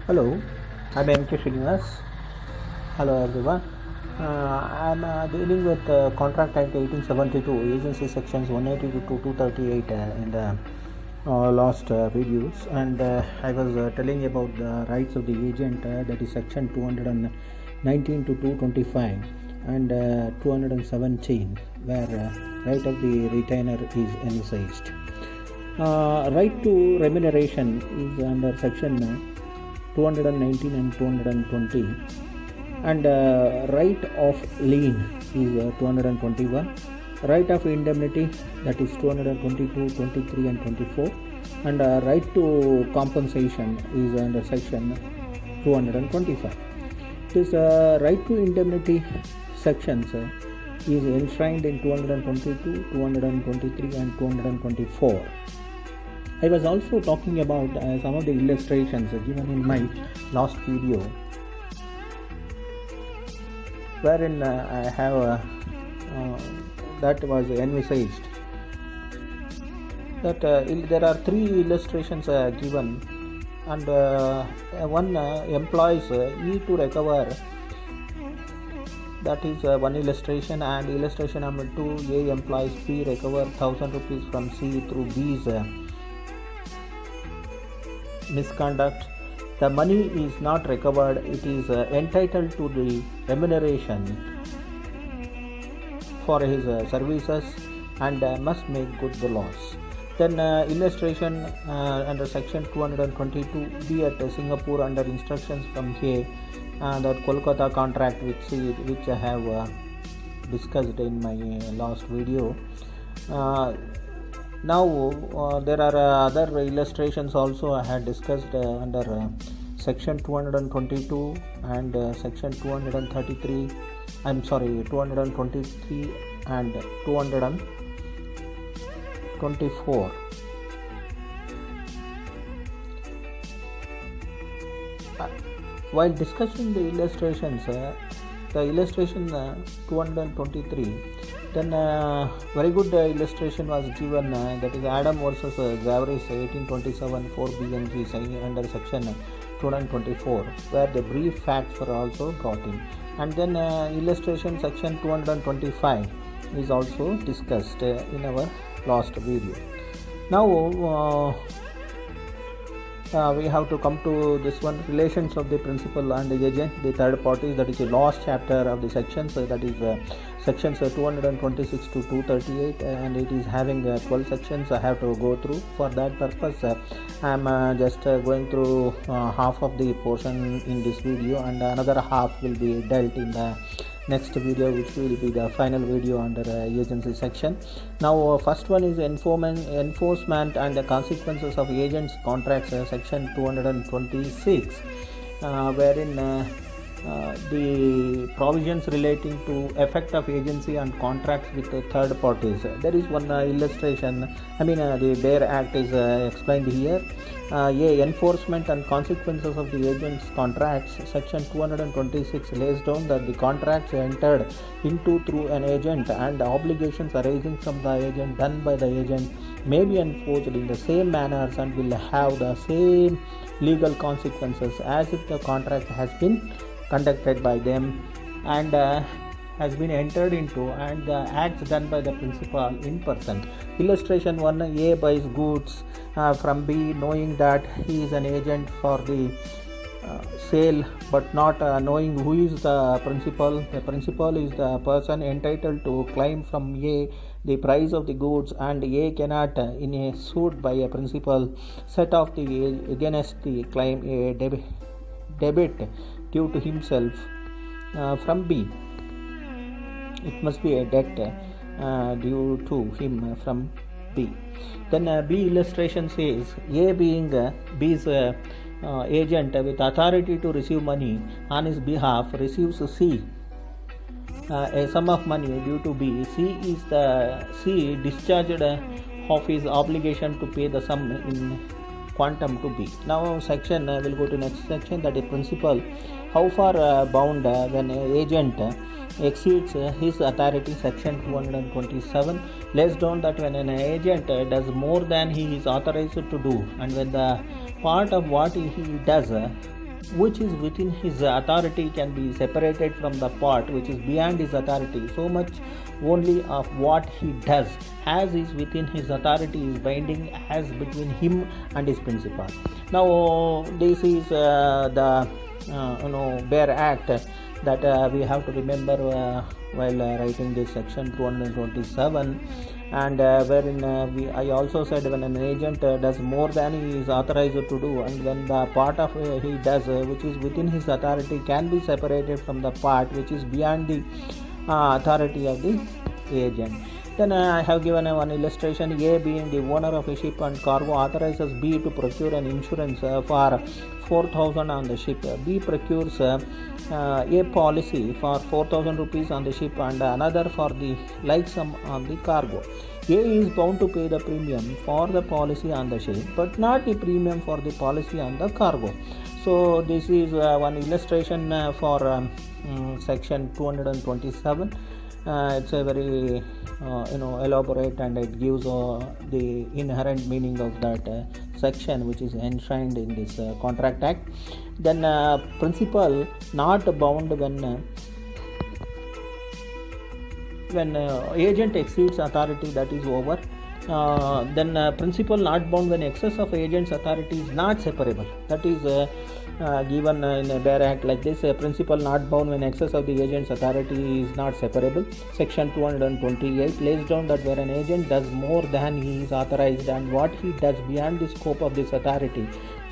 Hello, I'm M K Srinivas. Hello everyone. I'm dealing with Contract Act 1872, Agency Sections 182 to 238 in the last videos, and I was telling about the rights of the agent, that is Section 219 to 225 and 217, where right of the retainer is envisaged. Right to remuneration is under Section 219 and 220, and right of lien is 221, right of indemnity, that is 222, 23 and 24, and right to compensation is under section 225. This right to indemnity sections is enshrined in 222, 223 and 224. I was also talking about some of the illustrations given in my last video, wherein I have that was envisaged that there are three illustrations given, and one employs E to recover, that is one illustration, and illustration number 2, A employs P recover 1000 rupees from C through B's misconduct. The money is not recovered, it is entitled to the remuneration for his services and must make good the loss. Then illustration under section 222, be at Singapore under instructions from A, that Kolkata contract which I have discussed in my last video. Now there are other illustrations also I had discussed under section 222 and section 223, 223 and 224. While discussing the illustrations, the illustration 223, then very good illustration was given, that is Adam versus Zavris 1827 4BNG under section 224, where the brief facts were also brought in. And then illustration section 225 is also discussed in our last video. Now we have to come to this one, relations of the principal and the agent, the third party, that is the last chapter of the sections, that is sections 226 to 238, and it is having 12 sections I have to go through. For that purpose I am just going through half of the portion in this video, and another half will be dealt in the next video, which will be the final video under agency section. Now first one is enforcement and the consequences of agents contracts, section 226, wherein the provisions relating to effect of agency and contracts with third parties. There is one illustration, the Dare Act is explained here. Enforcement and consequences of the agent's contracts, section 226 lays down that the contracts entered into through an agent and obligations arising from the agent done by the agent may be enforced in the same manners and will have the same legal consequences as if the contract has been conducted by them and has been entered into, and the acts done by the principal in person. Illustration 1, A buys goods from B knowing that he is an agent for the sale, but not knowing who is the principal. The principal is the person entitled to claim from A the price of the goods, and A cannot in a suit by a principal set off against the claim a debit due to himself from B. It must be a debt due to him from B. Then B illustration says, A being B's agent with authority to receive money on his behalf receives C a sum of money due to B. C discharged of his obligation to pay the sum in quantum to B. Now section will go to next section, that is principal. How far bound when agent exceeds his authority, section 227 lays down that when an agent does more than he is authorized to do, and when the part of what he does which is within his authority can be separated from the part which is beyond his authority. So much only of what he does as is within his authority is binding as between him and his principal. Now this is the bare act that we have to remember while writing this section 227, and wherein I also said when an agent does more than he is authorized to do, and when the part of he does which is within his authority can be separated from the part which is beyond the authority of the agent. Then I have given one illustration. A being the owner of a ship and cargo authorizes B to procure an insurance for 4,000 on the ship. B procures a policy for 4,000 rupees on the ship and another for the like sum on the cargo. A is bound to pay the premium for the policy on the ship, but not the premium for the policy on the cargo. So this is one illustration for section 227. It's a very elaborate, and it gives the inherent meaning of that section which is enshrined in this contract act. Then principal not bound when agent exceeds authority, that is over. Then principal not bound when excess of agent's authority is not separable, that is given in a bare act like this. Principal not bound when excess of the agent's authority is not separable. Section 228 lays down that where an agent does more than he is authorized and what he does beyond the scope of this authority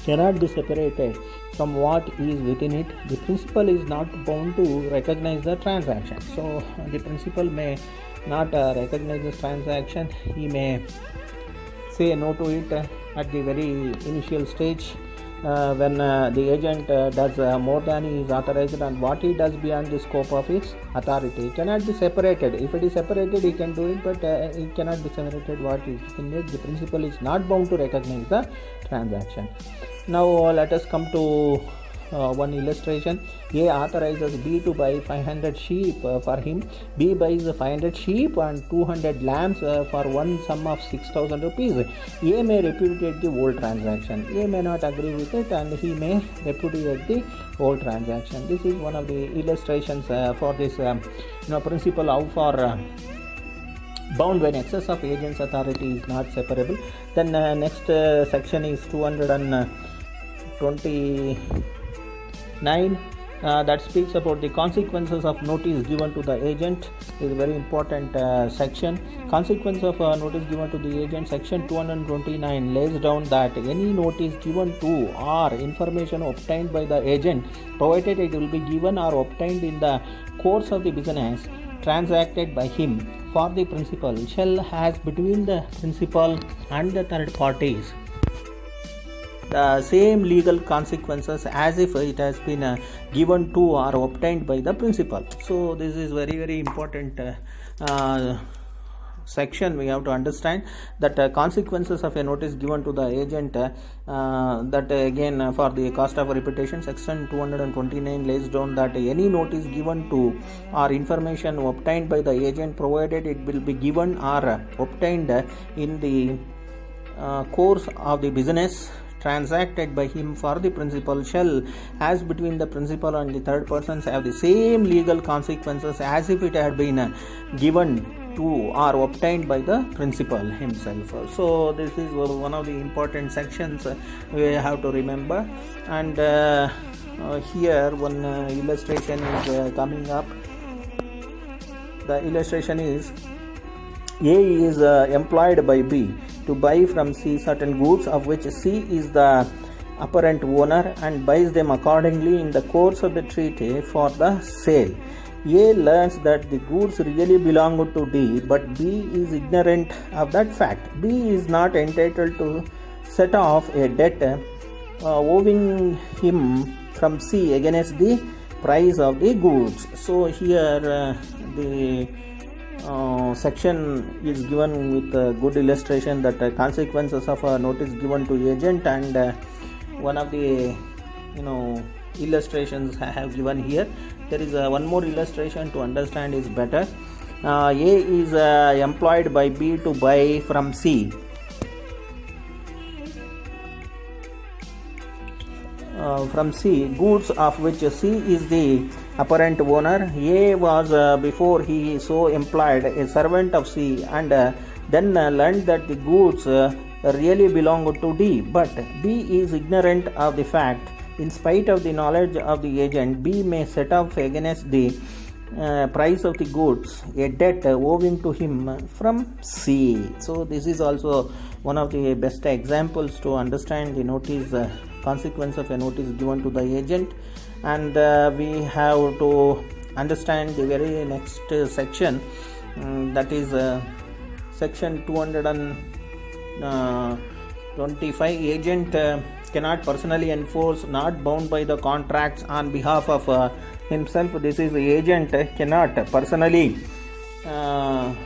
cannot be separated from what is within it, the principal is not bound to recognize the transaction. So the principal may not recognize this transaction. He may say no to it at the very initial stage when the agent does more than he is authorized, and what he does beyond the scope of his authority cannot be separated. If it is separated, he can do it, but it cannot be separated what is in it. The principal is not bound to recognize the transaction. Now let us come to one illustration. A authorizes B to buy 500 sheep for him. B buys 500 sheep and 200 lambs for one sum of 6,000 rupees. A may repudiate the whole transaction. A may not agree with it, and he may repudiate the whole transaction. This is one of the illustrations for this principle how for bound when excess of agent's authority is not separable. Then next section is 229 that speaks about the consequences of notice given to the agent. Is a very important section. Consequence of notice given to the agent. Section 229 lays down that any notice given to or information obtained by the agent, provided it will be given or obtained in the course of the business transacted by him for the principal, shall has between the principal and the third parties the same legal consequences as if it has been given to or obtained by the principal. So this is very, very important section. We have to understand that consequences of a notice given to the agent, that again for the cost of repetition, section 229 lays down that any notice given to or information obtained by the agent, provided it will be given or obtained in the course of the business transacted by him for the principal, shall as between the principal and the third persons have the same legal consequences as if it had been given to or obtained by the principal himself. So this is one of the important sections we have to remember. And here one illustration is coming up. The illustration is A is employed by B to buy from C certain goods of which C is the apparent owner and buys them accordingly in the course of the treaty for the sale. A learns that the goods really belong to D, but B is ignorant of that fact. B is not entitled to set off a debt owing him from C against the price of the goods. So here the section is given with a good illustration that consequences of a notice given to agent, and one of the illustrations I have given here. There is one more illustration to understand is better. A is employed by B to buy from C. from C, goods of which C is the apparent owner. A was before he so employed a servant of C, and then learned that the goods really belong to D, but B is ignorant of the fact. In spite of the knowledge of the agent, B may set off against the price of the goods a debt owing to him from C. So this is also one of the best examples to understand the notice consequence of a notice given to the agent. And we have to understand the very next section, that is section 225. Agent cannot personally enforce, not bound by the contracts on behalf of himself. This is the agent cannot personally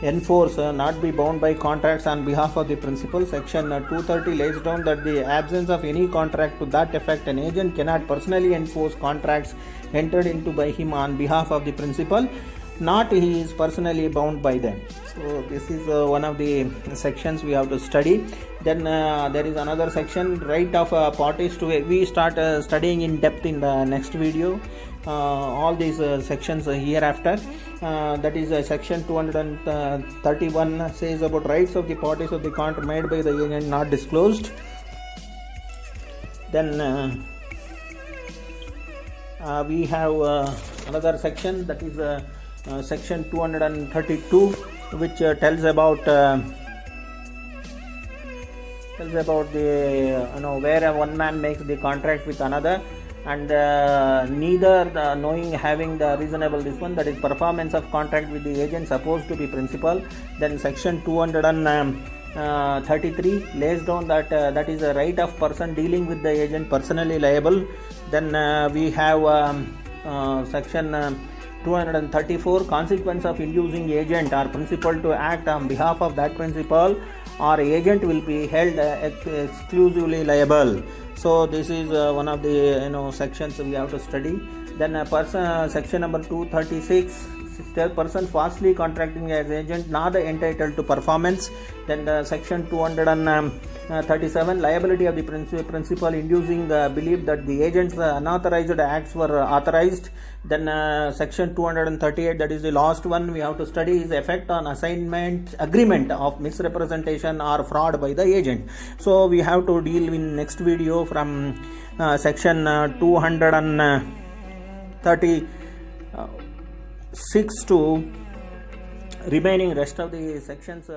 enforce, not be bound by contracts on behalf of the principal. Section 230 lays down that the absence of any contract to that effect, an agent cannot personally enforce contracts entered into by him on behalf of the principal, not he is personally bound by them. So this is one of the sections we have to study. Then there is another section, right of parties to. We start studying in depth in the next video all these sections hereafter. That is section 231 says about rights of the parties of the contract made by the agent not disclosed. Then we have another section, that is section 232, which tells about the where one man makes the contract with another, and neither knowing having the reasonable this one, that is performance of contract with the agent supposed to be principal. Then section 233 lays down that that is a right of person dealing with the agent personally liable. Then we have section 234, consequence of inducing agent or principal to act on behalf of that principal or agent will be held exclusively liable. So this is one of the sections we have to study. Then section number 236, person falsely contracting as agent not entitled to performance. Then section 237, liability of the principal inducing the belief that the agent's unauthorized acts were authorized. Then section 238, that is the last one we have to study, is effect on assignment agreement of misrepresentation or fraud by the agent. So we have to deal in next video from section 236 to remaining rest of the sections.